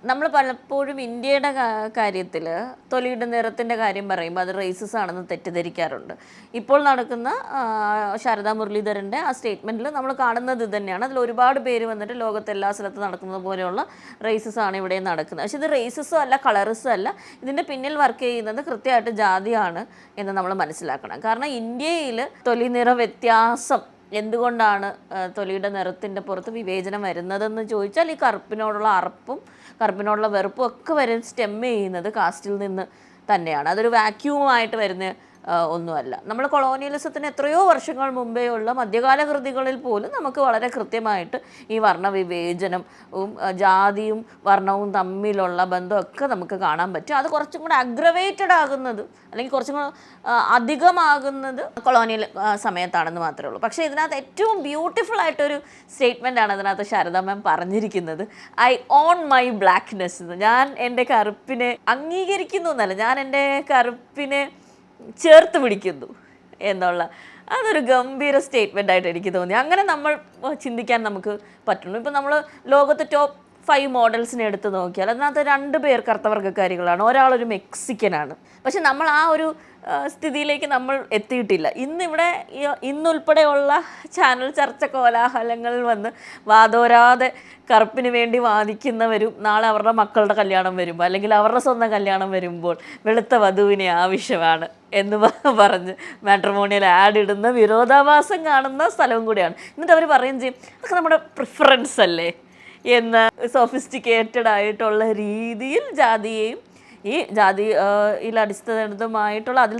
നമ്മൾ പലപ്പോഴും ഇന്ത്യയുടെ കാര്യത്തിൽ തൊലിയുടെ നിറത്തിൻ്റെ കാര്യം പറയുമ്പോൾ അത് റേസസ് ആണെന്ന് തെറ്റിദ്ധരിക്കാറുണ്ട്. ഇപ്പോൾ നടക്കുന്ന ശാരദാ മുരളീധരൻ്റെ ആ സ്റ്റേറ്റ്മെൻറ്റിൽ നമ്മൾ കാണുന്നത് ഇത് തന്നെയാണ്. അതിൽ ഒരുപാട് പേര് വന്നിട്ട് ലോകത്ത് എല്ലാ സ്ഥലത്തും നടക്കുന്നത് പോലെയുള്ള റേസസ് ആണ് ഇവിടെ നടക്കുന്നത്. പക്ഷേ ഇത് റേസസും അല്ല, കളറിസും അല്ല. ഇതിൻ്റെ പിന്നിൽ വർക്ക് ചെയ്യുന്നത് കൃത്യമായിട്ട് ജാതിയാണ് എന്ന് നമ്മൾ മനസ്സിലാക്കണം. കാരണം ഇന്ത്യയിൽ തൊലി നിറ വ്യത്യാസം എന്തുകൊണ്ടാണ് തൊലിയുടെ നിറത്തിൻ്റെ പുറത്ത് വിവേചനം വരുന്നതെന്ന് ചോദിച്ചാൽ ഈ കറുപ്പിനോടുള്ള അറപ്പും കറുപ്പിനോടുള്ള വെറുപ്പും ഒക്കെ സ്റ്റെം ചെയ്യുന്നത് കാസ്റ്റിൽ നിന്ന് തന്നെയാണ്. അതൊരു വാക്യൂമായിട്ട് വരുന്ന ഒന്നുമല്ല. നമ്മൾ കൊളോണിയലിസത്തിന് എത്രയോ വർഷങ്ങൾ മുമ്പേ ഉള്ള മധ്യകാല കൃതികളിൽ പോലും നമുക്ക് വളരെ കൃത്യമായിട്ട് ഈ വർണ്ണവിവേചനവും ജാതിയും വർണ്ണവും തമ്മിലുള്ള ബന്ധമൊക്കെ നമുക്ക് കാണാൻ പറ്റും. അത് കുറച്ചും കൂടെ അഗ്രവേറ്റഡ് ആകുന്നത് അല്ലെങ്കിൽ കുറച്ചും കൂടെ അധികമാകുന്നത് കൊളോണിയൽ സമയത്താണെന്ന് മാത്രമേ ഉള്ളൂ. പക്ഷേ ഇതിനകത്ത് ഏറ്റവും ബ്യൂട്ടിഫുൾ ആയിട്ടൊരു സ്റ്റേറ്റ്മെൻറ്റാണ് അതിനകത്ത് ശാരദാ മാം പറഞ്ഞിരിക്കുന്നത്. ഐ ഓൺ മൈ ബ്ലാക്ക്നെസ് എന്ന്. ഞാൻ എൻ്റെ കറുപ്പിനെ അംഗീകരിക്കുന്നു എന്നല്ല, ഞാൻ എൻ്റെ കറുപ്പിനെ ചേർത്ത് പിടിക്കുന്നു എന്നുള്ള അതൊരു ഗംഭീര സ്റ്റേറ്റ്മെൻ്റ് ആയിട്ട് എനിക്ക് തോന്നി. അങ്ങനെ നമ്മൾ ചിന്തിക്കാൻ നമുക്ക് പറ്റുള്ളൂ. ഇപ്പം നമ്മൾ ലോകത്ത് ടോപ്പ് 5 മോഡൽസിനെ എടുത്ത് നോക്കിയാൽ അതിനകത്ത് 2 പേർ കറുത്തവർഗ്ഗക്കാരികളാണ്, ഒരാളൊരു മെക്സിക്കനാണ്. പക്ഷെ നമ്മൾ ആ ഒരു സ്ഥിതിയിലേക്ക് നമ്മൾ എത്തിയിട്ടില്ല. ഇന്നുൾപ്പെടെയുള്ള ചാനൽ ചർച്ച കോലാഹലങ്ങളിൽ വന്ന് വാതോരാതെ കറുപ്പിന് വേണ്ടി വാദിക്കുന്നവരും നാളെ അവരുടെ മക്കളുടെ കല്യാണം വരുമ്പോൾ അല്ലെങ്കിൽ അവരുടെ സ്വന്തം കല്യാണം വരുമ്പോൾ വെളുത്ത വധുവിനെ ആവശ്യമാണ് എന്ന് പറഞ്ഞ് മാട്രിമോണിയൽ ആഡ് ഇടുന്ന വിരോധാഭാസം കാണുന്ന സ്ഥലവും കൂടിയാണ്. എന്നിട്ട് അവർ പറയുകയും ചെയ്യും അതൊക്കെ നമ്മുടെ പ്രിഫറൻസ് അല്ലേ എന്ന് സോഫിസ്റ്റിക്കേറ്റഡ് ആയിട്ടുള്ള രീതിയിൽ ജാതിയെയും ഈ ജാതിയിൽ അടിസ്ഥാനമായിട്ടുള്ള അതിൽ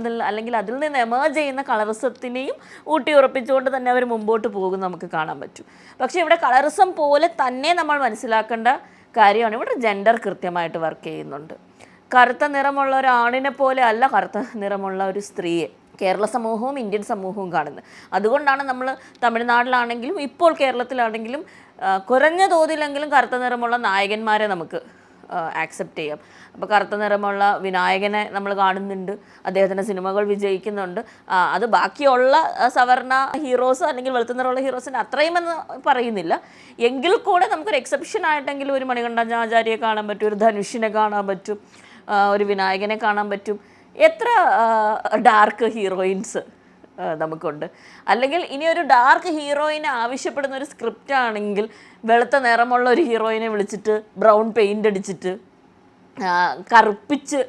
നിന്ന് എമേർജ് ചെയ്യുന്ന കളറിസത്തിനെയും ഊട്ടി ഉറപ്പിച്ചുകൊണ്ട് തന്നെ അവർ മുമ്പോട്ട് പോകും നമുക്ക് കാണാൻ പറ്റും. പക്ഷേ ഇവിടെ കളറിസം പോലെ തന്നെ നമ്മൾ മനസ്സിലാക്കേണ്ട കാര്യമാണ് ഇവിടെ ജെൻഡർ കൃത്യമായിട്ട് വർക്ക് ചെയ്യുന്നുണ്ട്. കറുത്ത നിറമുള്ള ഒരു ആണിനെ പോലെ അല്ല കറുത്ത നിറമുള്ള ഒരു സ്ത്രീയെ കേരള സമൂഹവും ഇന്ത്യൻ സമൂഹവും കാണുന്നത്. അതുകൊണ്ടാണ് നമ്മൾ തമിഴ്നാട്ടിലാണെങ്കിലും ഇപ്പോൾ കേരളത്തിലാണെങ്കിലും കുറഞ്ഞ തോതിലെങ്കിലും കറുത്ത നിറമുള്ള നായകന്മാരെ നമുക്ക് ആക്സെപ്റ്റ് ചെയ്യാം. അപ്പോൾ കറുത്ത നിറമുള്ള വിനായകനെ നമ്മൾ കാണുന്നുണ്ട്, അദ്ദേഹത്തിൻ്റെ സിനിമകൾ വിജയിക്കുന്നുണ്ട്. അത് ബാക്കിയുള്ള സവർണ ഹീറോസ് അല്ലെങ്കിൽ വെളുത്ത നിറമുള്ള ഹീറോസിന് അത്രയുമെന്ന് പറയുന്നില്ല. എങ്കിൽ കൂടെ നമുക്കൊരു എക്സെപ്ഷൻ ആയിട്ടെങ്കിലും ഒരു മണികണ്ഠാചാര്യയെ കാണാൻ പറ്റും, ഒരു ധനുഷിനെ കാണാൻ പറ്റും, ഒരു വിനായകനെ കാണാൻ പറ്റും. എത്ര ഡാർക്ക് ഹീറോയിൻസ് നമുക്കുണ്ട്. അല്ലെങ്കിൽ ഇനി ഒരു ഡാർക്ക് ഹീറോയിനെ ആവശ്യപ്പെടുന്ന ഒരു സ്ക്രിപ്റ്റ് ആണെങ്കിൽ വെളുത്ത നിറമുള്ള ഒരു ഹീറോയിനെ വിളിച്ചിട്ട് ബ്രൗൺ പെയിൻ്റ് അടിച്ചിട്ട് കറുപ്പിച്ച്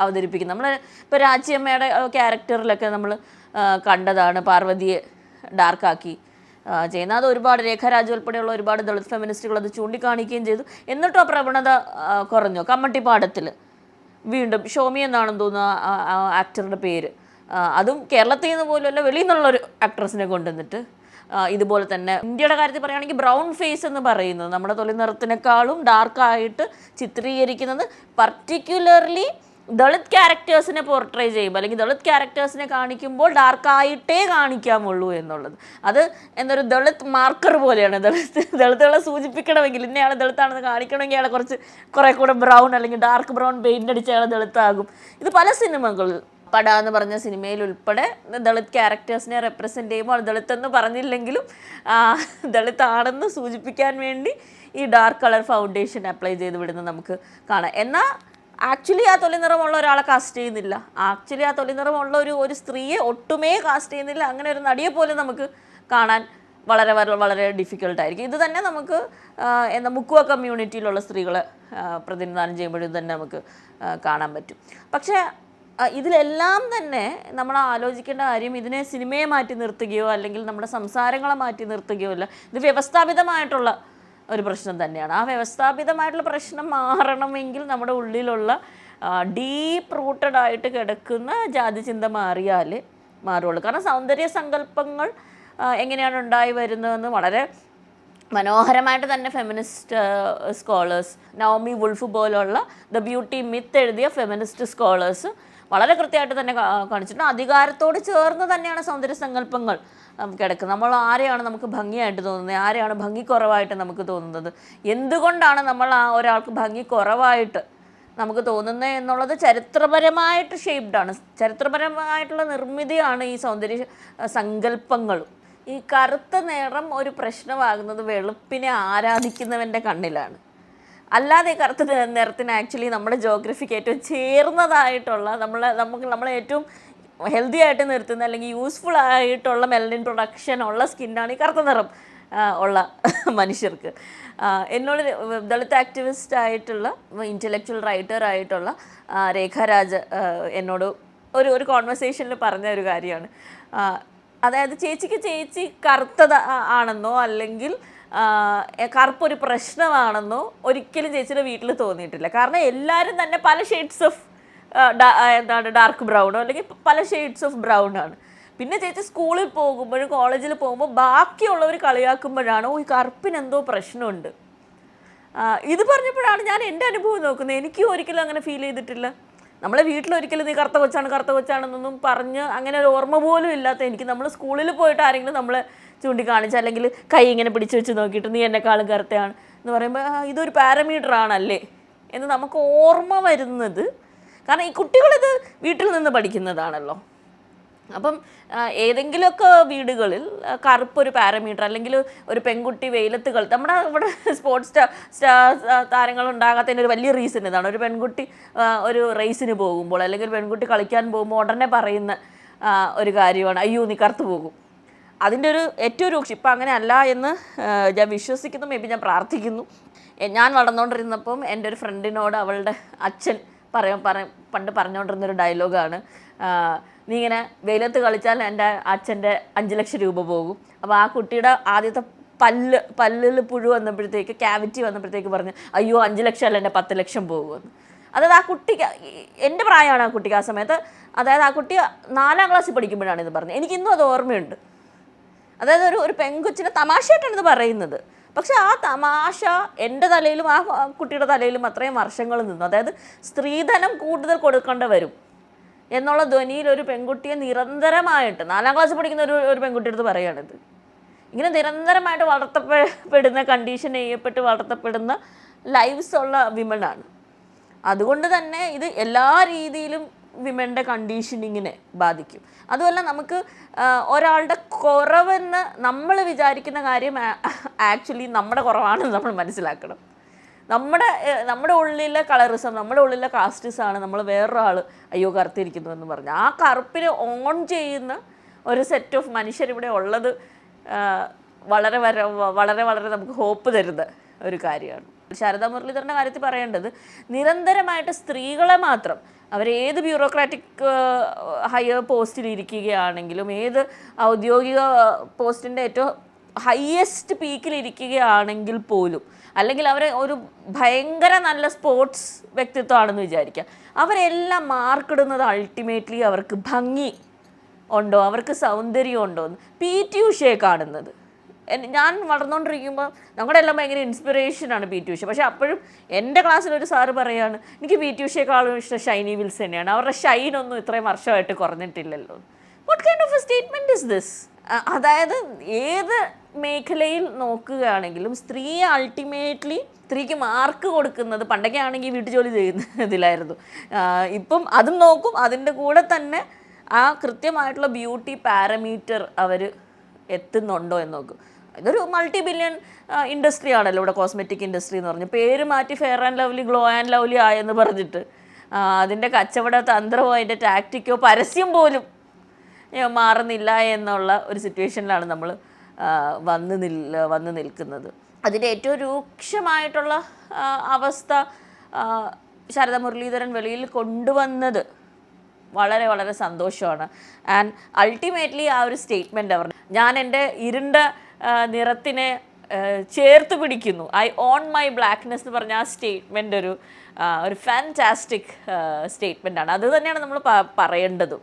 അവതരിപ്പിക്കും. നമ്മൾ ഇപ്പോൾ രാച്ചിയമ്മയുടെ ക്യാരക്ടറിലൊക്കെ നമ്മൾ കണ്ടതാണ് പാർവതിയെ ഡാർക്കാക്കി ചെയ്യുന്നത്. അത് ഒരുപാട് രേഖാരാജ് ഉൾപ്പെടെയുള്ള ഒരുപാട് ദളിത് ഫെമിനിസ്റ്റുകൾ അത് ചൂണ്ടിക്കാണിക്കുകയും ചെയ്തു. എന്നിട്ടും ആ പ്രവണത കുറഞ്ഞു. കമ്മട്ടിപ്പാടത്തിൽ വീണ്ടും ഷോമി എന്നാണെന്ന് തോന്നുന്നു ആക്ടറുടെ പേര്, അതും കേരളത്തിൽ നിന്ന് പോലുമല്ല വെളിയിൽ നിന്നുള്ളൊരു ആക്ട്രസിനെ കൊണ്ടുവന്നിട്ട് ഇതുപോലെ തന്നെ ഇന്ത്യയുടെ കാര്യത്തിൽ പറയുകയാണെങ്കിൽ ബ്രൗൺ ഫേസ് എന്ന് പറയുന്നത് നമ്മുടെ തൊലി നിറത്തിനേക്കാളും ഡാർക്കായിട്ട് ചിത്രീകരിക്കുന്നത് പർട്ടിക്കുലർലി ദളിത് ക്യാരക്ടേഴ്സിനെ പോർട്രേ ചെയ്യുമ്പോൾ അല്ലെങ്കിൽ ദളിത് ക്യാരക്ടേഴ്സിനെ കാണിക്കുമ്പോൾ ഡാർക്കായിട്ടേ കാണിക്കാമുള്ളൂ എന്നുള്ളത്. അത് എന്നൊരു ദളിത് മാർക്കർ പോലെയാണ്. ദളിതുകളെ സൂചിപ്പിക്കണമെങ്കിൽ ഇന്നയാൾ ദളിതാണെന്ന് കാണിക്കണമെങ്കിൽ അയാളെ കുറേ കൂടെ ബ്രൗൺ അല്ലെങ്കിൽ ഡാർക്ക് ബ്രൗൺ പെയിൻ്റ് അടിച്ച് അയാൾ ദളിതാകും. ഇത് പല സിനിമകളിൽ പട എന്ന് പറഞ്ഞ സിനിമയിൽ ഉൾപ്പെടെ ദളിത് ക്യാരക്ടേഴ്സിനെ റെപ്രസെൻ്റ് ചെയ്യുമ്പോൾ ദളിത് എന്ന് പറഞ്ഞില്ലെങ്കിലും ദളിതാണെന്ന് സൂചിപ്പിക്കാൻ വേണ്ടി ഈ ഡാർക്ക് കളർ ഫൗണ്ടേഷൻ അപ്ലൈ ചെയ്ത് വിടുന്നത് നമുക്ക് കാണാം. എന്നാൽ ആക്ച്വലി ആ തൊലി നിറമുള്ള ഒരാളെ കാസ്റ്റ് ചെയ്യുന്നില്ല, ആക്ച്വലി ആ തൊലി നിറമുള്ള ഒരു സ്ത്രീയെ ഒട്ടുമേ കാസ്റ്റ് ചെയ്യുന്നില്ല. അങ്ങനെ ഒരു നടിയെ പോലും നമുക്ക് കാണാൻ വളരെ വളരെ ഡിഫിക്കൽട്ടായിരിക്കും. ഇത് തന്നെ നമുക്ക് മുക്കുവ കമ്മ്യൂണിറ്റിയിലുള്ള സ്ത്രീകളെ പ്രതിനിധാനം ചെയ്യുമ്പോഴും തന്നെ നമുക്ക് കാണാൻ പറ്റും. പക്ഷേ ഇതിലെല്ലാം തന്നെ നമ്മൾ ആലോചിക്കേണ്ട കാര്യം ഇതിനെ സിനിമയെ മാറ്റി നിർത്തുകയോ അല്ലെങ്കിൽ നമ്മുടെ സംസാരങ്ങളെ മാറ്റി നിർത്തുകയോ അല്ല. ഇത് വ്യവസ്ഥാപിതമായിട്ടുള്ള ഒരു പ്രശ്നം തന്നെയാണ്. ആ വ്യവസ്ഥാപിതമായിട്ടുള്ള പ്രശ്നം മാറണമെങ്കിൽ നമ്മുടെ ഉള്ളിലുള്ള ഡീപ്പ് റൂട്ടഡ് ആയിട്ട് കിടക്കുന്ന ജാതി ചിന്ത മാറുള്ളൂ. കാരണം സൗന്ദര്യ സങ്കല്പങ്ങൾ എങ്ങനെയാണ് ഉണ്ടായി വരുന്നതെന്ന് വളരെ മനോഹരമായിട്ട് തന്നെ ഫെമിനിസ്റ്റ് സ്കോളേഴ്സ്, നവോമി വുൾഫ് പോലുള്ള ദ ബ്യൂട്ടി മിത്ത് എഴുതിയ ഫെമിനിസ്റ്റ് സ്കോളേഴ്സ് വളരെ കൃത്യമായിട്ട് തന്നെ കാണിച്ചിട്ടുണ്ട്. അധികാരത്തോട് ചേർന്ന് തന്നെയാണ് സൗന്ദര്യ സങ്കല്പങ്ങൾ കിടക്കുന്നത്. നമ്മൾ ആരെയാണ് നമുക്ക് ഭംഗിയായിട്ട് തോന്നുന്നത്, ആരെയാണ് ഭംഗി കുറവായിട്ട് നമുക്ക് തോന്നുന്നത്, എന്തുകൊണ്ടാണ് നമ്മൾ ആ ഒരാൾക്ക് ഭംഗി കുറവായിട്ട് നമുക്ക് തോന്നുന്നത് എന്നുള്ളത് ചരിത്രപരമായിട്ട് ഷേപ്ഡാണ്. ചരിത്രപരമായിട്ടുള്ള നിർമ്മിതിയാണ് ഈ സൗന്ദര്യ സങ്കല്പങ്ങളും. ഈ കറുത്ത നിറം ഒരു പ്രശ്നമാകുന്നത് വെളുപ്പിനെ ആരാധിക്കുന്നവൻ്റെ കണ്ണിലാണ്. അല്ലാതെ കറുത്ത നിറത്തിന് ആക്ച്വലി നമ്മുടെ ജോഗ്രഫിക്ക് ഏറ്റവും ചേർന്നതായിട്ടുള്ള നമ്മളെ ഏറ്റവും ഹെൽത്തി ആയിട്ട് നിർത്തുന്ന അല്ലെങ്കിൽ യൂസ്ഫുൾ ആയിട്ടുള്ള മെലനിൻ പ്രൊഡക്ഷൻ ഉള്ള സ്കിന്നാണ് ഈ കറുത്ത നിറം ഉള്ള മനുഷ്യർക്ക്. എന്നോട് ദളിത് ആക്ടിവിസ്റ്റ് ആയിട്ടുള്ള ഇൻ്റലക്ച്വൽ റൈറ്റർ ആയിട്ടുള്ള രേഖ രാജ് എന്നോട് ഒരു കോൺവെർസേഷനിൽ പറഞ്ഞ ഒരു കാര്യമാണ്. അതായത് ചേച്ചി കറുത്തത് ആണെന്നോ അല്ലെങ്കിൽ കറുപ്പൊരു പ്രശ്നമാണെന്നോ ഒരിക്കലും ചേച്ചിയുടെ വീട്ടിൽ തോന്നിയിട്ടില്ല. കാരണം എല്ലാവരും തന്നെ പല ഷെയ്ഡ്സ് ഓഫ് ഡാർക്ക് ബ്രൗണോ അല്ലെങ്കിൽ പല ഷെയ്ഡ്സ് ഓഫ് ബ്രൗൺ ആണ്. പിന്നെ ചേച്ചി സ്കൂളിൽ പോകുമ്പോഴും കോളേജിൽ പോകുമ്പോൾ ബാക്കിയുള്ളവർ കളിയാക്കുമ്പോഴാണ് ഈ കറുപ്പിന് എന്തോ പ്രശ്നമുണ്ട്. ഇത് പറഞ്ഞപ്പോഴാണ് ഞാൻ എൻ്റെ അനുഭവം നോക്കുന്നത്. എനിക്കും ഒരിക്കലും അങ്ങനെ ഫീൽ ചെയ്തിട്ടില്ല. നമ്മളെ വീട്ടിലൊരിക്കലും നീ കറുത്ത കൊച്ചാണെന്നൊന്നും പറഞ്ഞ് അങ്ങനെ ഒരു ഓർമ്മ പോലും ഇല്ലാത്ത എനിക്ക് നമ്മൾ സ്കൂളിൽ പോയിട്ട് ആരെങ്കിലും നമ്മളെ ചൂണ്ടിക്കാണിച്ച് അല്ലെങ്കിൽ കൈ ഇങ്ങനെ പിടിച്ചു വെച്ച് നോക്കിയിട്ട് നീ എന്നെക്കാളും കറുത്തയാണ് എന്ന് പറയുമ്പോൾ ഇതൊരു പാരമീറ്റർ ആണല്ലേ എന്ന് നമുക്ക് ഓർമ്മ വരുന്നത്. കാരണം ഈ കുട്ടികളിത് വീട്ടിൽ നിന്ന് പഠിക്കുന്നതാണല്ലോ. അപ്പം ഏതെങ്കിലുമൊക്കെ വീടുകളിൽ കറുപ്പൊരു പാരമീറ്റർ അല്ലെങ്കിൽ ഒരു പെൺകുട്ടി വെയിലത്ത് നമ്മുടെ ഇവിടെ സ്പോർട്സ് താരങ്ങളുണ്ടാകാത്തതിന് ഒരു വലിയ റീസൺ ഇതാണ്. ഒരു പെൺകുട്ടി ഒരു റേസിന് പോകുമ്പോൾ അല്ലെങ്കിൽ ഒരു പെൺകുട്ടി കളിക്കാൻ പോകുമ്പോൾ ഉടനെ പറയുന്ന ഒരു കാര്യമാണ് അയ്യോ നീ കറുത്ത് പോകും. അതിൻ്റെ ഒരു ഏറ്റവും രൂക്ഷം ഇപ്പം അങ്ങനെ അല്ല എന്ന് ഞാൻ വിശ്വസിക്കുന്നു, മേ ബി ഞാൻ പ്രാർത്ഥിക്കുന്നു. ഞാൻ വളർന്നുകൊണ്ടിരുന്നപ്പം എൻ്റെ ഒരു ഫ്രണ്ടിനോട് അവളുടെ അച്ഛൻ പണ്ട് പറഞ്ഞുകൊണ്ടിരുന്നൊരു ഡയലോഗാണ്, നീ ഇങ്ങനെ വെയിലത്ത് കളിച്ചാൽ എൻ്റെ അച്ഛൻ്റെ 5 ലക്ഷം രൂപ പോകും. അപ്പോൾ ആ കുട്ടിയുടെ ആദ്യത്തെ പല്ലിൽ പുഴു വന്നപ്പോഴത്തേക്ക് ക്യാവിറ്റി വന്നപ്പോഴത്തേക്ക് പറഞ്ഞു അയ്യോ 5 ലക്ഷം അല്ല എൻ്റെ 10 ലക്ഷം പോകുമെന്ന്. അതായത് ആ കുട്ടിക്ക് എൻ്റെ പ്രായമാണ് ആ കുട്ടിക്ക് ആ സമയത്ത്. അതായത് ആ കുട്ടി 4ാം ക്ലാസ്സിൽ പഠിക്കുമ്പോഴാണ് ഇത് പറഞ്ഞത്. എനിക്കിന്നും അത് ഓർമ്മയുണ്ട്. അതായത് ഒരു പെൺകൊച്ചിനെ തമാശയായിട്ടാണ് ഇത് പറയുന്നത്. പക്ഷെ ആ തമാശ എൻ്റെ തലയിലും ആ കുട്ടിയുടെ തലയിലും അത്രയും വർഷങ്ങൾ നിന്നു. അതായത് സ്ത്രീധനം കൂടുതൽ കൊടുക്കേണ്ടി വരും എന്നുള്ള ധ്വനിയിൽ ഒരു പെൺകുട്ടിയെ നിരന്തരമായിട്ട് 4ാം ക്ലാസ്സിൽ പഠിക്കുന്ന ഒരു പെൺകുട്ടിയുടെ അടുത്ത് പറയുകയാണിത്. ഇങ്ങനെ നിരന്തരമായിട്ട് വളർത്തപ്പെടുന്ന കണ്ടീഷൻ ചെയ്യപ്പെട്ട് വളർത്തപ്പെടുന്ന ലൈവ്സ് ഉള്ള വിമനാണ്. അതുകൊണ്ട് തന്നെ ഇത് എല്ലാ രീതിയിലും വിമൻ്റെ കണ്ടീഷനിങ്ങിനെ ബാധിക്കും. അതുമല്ല നമുക്ക് ഒരാളുടെ കുറവെന്ന് നമ്മൾ വിചാരിക്കുന്ന കാര്യം ആക്ച്വലി നമ്മുടെ കുറവാണെന്ന് നമ്മൾ മനസ്സിലാക്കണം. നമ്മുടെ ഉള്ളിലെ കളറിസം, നമ്മുടെ ഉള്ളിലെ കാസ്റ്റിസാണ് നമ്മൾ വേറൊരാൾ അയ്യോ കറുത്തിരിക്കുന്നു എന്ന് പറഞ്ഞ് ആ കറുപ്പിനെ ഓൺ ചെയ്യുന്ന ഒരു സെറ്റ് ഓഫ് മനുഷ്യരിവിടെ ഉള്ളത് വളരെ വളരെ വളരെ നമുക്ക് ഹോപ്പ് തരുന്ന ഒരു കാര്യമാണ്. ശാരദാ മുരളീധരൻ്റെ കാര്യത്തിൽ പറയേണ്ടത് നിരന്തരമായിട്ട് സ്ത്രീകളെ മാത്രം അവരേത് ബ്യൂറോക്രാറ്റിക് ഹയർ പോസ്റ്റിൽ ഇരിക്കുകയാണെങ്കിലും ഏത് ഔദ്യോഗിക പോസ്റ്റിൻ്റെ ഏറ്റവും ഹയസ്റ്റ് പീക്കിൽ ഇരിക്കുകയാണെങ്കിൽ പോലും അല്ലെങ്കിൽ അവർ ഒരു ഭയങ്കര നല്ല സ്പോർട്സ് വ്യക്തിത്വമാണെന്ന് വിചാരിക്കുക, അവരെല്ലാം മാർക്കിടുന്നത് അൾട്ടിമേറ്റ്ലി അവർക്ക് ഭംഗി ഉണ്ടോ അവർക്ക് സൗന്ദര്യം ഉണ്ടോ എന്ന് PT ഉഷയെ കാണുന്നത്. ഞാൻ വളർന്നുകൊണ്ടിരിക്കുമ്പോൾ ഞങ്ങളുടെ എല്ലാം ഭയങ്കര ഇൻസ്പിറേഷനാണ് PT ഉഷ. പക്ഷേ അപ്പോഴും എൻ്റെ ക്ലാസ്സിലൊരു സാറ് പറയുകയാണ് എനിക്ക് PT ഉഷയെക്കാളും ഇഷ്ടം ഷൈനി വിൽസ് തന്നെയാണ്, അവരുടെ ഷൈനൊന്നും ഇത്രയും വർഷമായിട്ട് കുറഞ്ഞിട്ടില്ലല്ലോ. What kind of a statement is this? അതായത് ഏത് മേഖലയിൽ നോക്കുകയാണെങ്കിലും സ്ത്രീയെ അൾട്ടിമേറ്റ്ലി സ്ത്രീക്ക് മാർക്ക് കൊടുക്കുന്നത് പണ്ടൊക്കെ ആണെങ്കിൽ വീട്ടുജോലി ചെയ്യുന്നതിലായിരുന്നു. ഇപ്പം അതും നോക്കും, അതിൻ്റെ കൂടെ തന്നെ ആ കൃത്യമായിട്ടുള്ള ബ്യൂട്ടി പാരമീറ്റർ അവർ എത്തുന്നുണ്ടോ എന്ന് നോക്കും. ഇതൊരു മൾട്ടി-ബില്യൺ ഇൻഡസ്ട്രി ആണല്ലോ ഇവിടെ കോസ്മെറ്റിക് ഇൻഡസ്ട്രി എന്ന് പറഞ്ഞ് പേര് മാറ്റി fair and lovely glow and lovely ആയെന്ന് പറഞ്ഞിട്ട് അതിൻ്റെ കച്ചവട തന്ത്രമോ അതിൻ്റെ ടാക്റ്റിക്കോ പരസ്യം പോലും മാറുന്നില്ല എന്നുള്ള ഒരു സിറ്റുവേഷനിലാണ് നമ്മൾ വന്ന് നിൽക്കുന്നത്. അതിൻ്റെ ഏറ്റവും രൂക്ഷമായിട്ടുള്ള അവസ്ഥ ശാരദാ മുരളീധരൻ വെളിയിൽ കൊണ്ടുവന്നത് വളരെ വളരെ സന്തോഷമാണ്. ആൻഡ് അൾട്ടിമേറ്റ്ലി ആ ഒരു സ്റ്റേറ്റ്മെൻറ്റ് അവർ ഞാൻ എൻ്റെ ഇരുണ്ട നിറത്തിനെ ചേർത്ത് പിടിക്കുന്നു, ഐ ഓൺ മൈ ബ്ലാക്ക്നെസ് എന്ന് പറഞ്ഞ ആ സ്റ്റേറ്റ്മെൻ്റ് ഒരു ഫാൻറ്റാസ്റ്റിക് സ്റ്റേറ്റ്മെൻറ്റാണ്. അത് തന്നെയാണ് നമ്മൾ പറയേണ്ടതും.